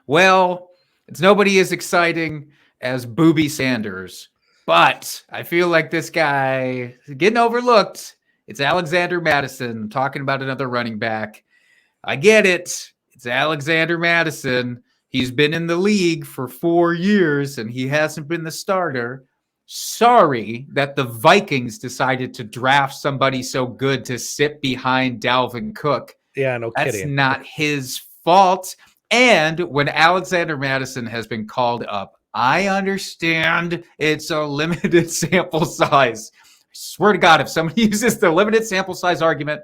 Well, it's nobody as exciting as Booby Sanders, but I feel like this guy is getting overlooked. It's Alexander Mattison talking about another running back. I get it. It's Alexander Mattison. He's been in the league for 4 years and he hasn't been the starter. Sorry that the Vikings decided to draft somebody so good to sit behind Dalvin Cook. Yeah, no That's kidding. not his fault. And when Alexander Mattison has been called up, I understand it's a limited sample size. I swear to God, if somebody uses the limited sample size argument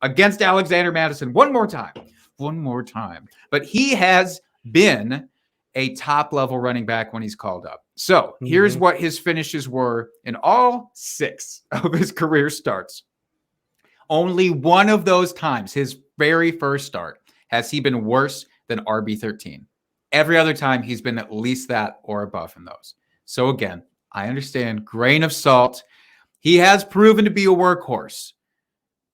against Alexander Mattison one more time, but he has been a top-level running back when he's called up. So here's what his finishes were in all 6 of his career starts. Only one of those times, his very first start, has he been worse than RB13. Every other time, he's been at least that or above in those. So again, I understand, grain of salt. He has proven to be a workhorse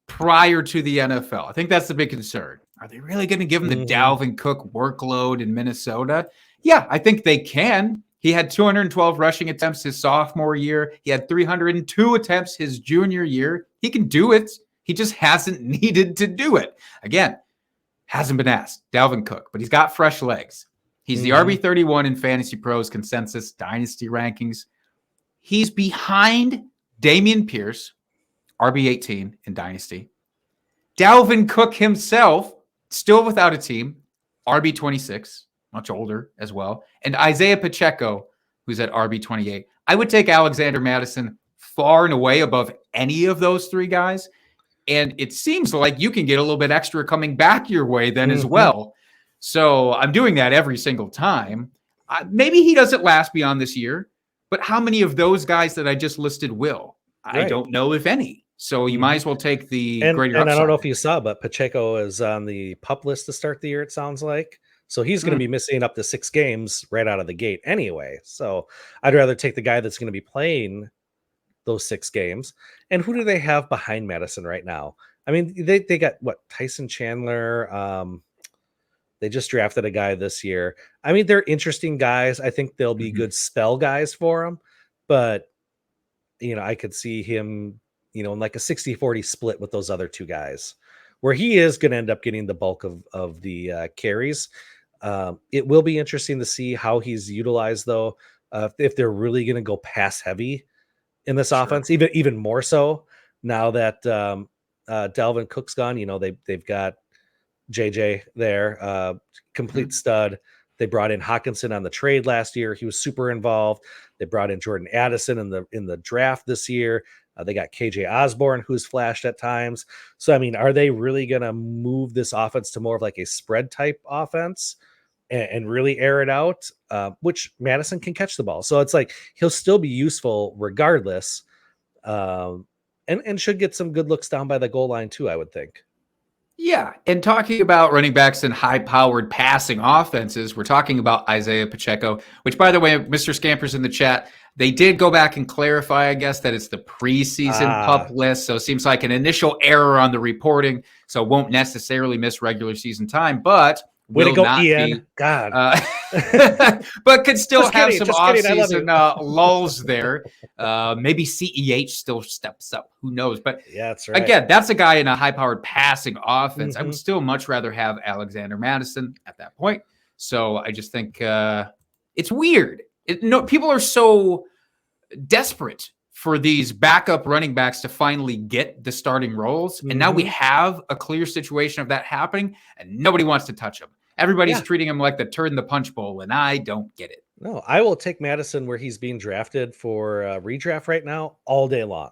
prior to the NFL. I think that's the big concern. Are they really going to give him the Dalvin Cook workload in Minnesota? Yeah, I think they can. He had 212 rushing attempts his sophomore year. He had 302 attempts his junior year. He can do it. He just hasn't needed to do it. Again, hasn't been asked. Dalvin Cook, but he's got fresh legs. He's the RB31 in Fantasy Pros consensus dynasty rankings. He's behind Dameon Pierce, RB18 in dynasty. Dalvin Cook himself, still without a team, RB26, much older as well. And Isaiah Pacheco, who's at RB28. I would take Alexander Mattison far and away above any of those 3 guys. And it seems like you can get a little bit extra coming back your way then as well. So I'm doing that every single time. Maybe he doesn't last beyond this year, but how many of those guys that I just listed will? I don't know if any. So you might as well take the greater upside. And I don't know if you saw, but Pacheco is on the PUP list to start the year, it sounds like. So he's going to be missing up to 6 games right out of the gate anyway. So I'd rather take the guy that's going to be playing those 6 games. And who do they have behind Mattison right now? I mean, they got Tyson Chandler. They just drafted a guy this year. I mean, they're interesting guys. I think they'll be good spell guys for him, but I could see him, in like a 60-40 split with those other 2 guys where he is going to end up getting the bulk of the carries. It will be interesting to see how he's utilized though. If they're really going to go pass heavy in this offense, even more so now that Dalvin Cook's gone. They've got JJ there, complete stud. They brought in Hawkinson on the trade last year. He was super involved. They brought in Jordan Addison in the draft this year. They got KJ Osborne, who's flashed at times. So, I mean, are they really going to move this offense to more of like a spread type offense and really air it out, which Mattison can catch the ball. So it's like he'll still be useful regardless, and should get some good looks down by the goal line too, I would think. Yeah, and talking about running backs and high-powered passing offenses, we're talking about Isaiah Pacheco, which, by the way, Mr. Scamper's in the chat. They did go back and clarify, I guess, that it's the preseason PUP list, so it seems like an initial error on the reporting, so won't necessarily miss regular season time, but will not be. God. But could still have some off-season lulls there. Maybe CEH still steps up. Who knows? But yeah, that's right. Again, that's a guy in a high-powered passing offense. I would still much rather have Alexander Mattison at that point. So I just think it's weird. People are so desperate for these backup running backs to finally get the starting roles. And now we have a clear situation of that happening, and nobody wants to touch him. Everybody's treating him like the turd in the punch bowl, and I don't get it. No, I will take Mattison where he's being drafted for redraft right now all day long.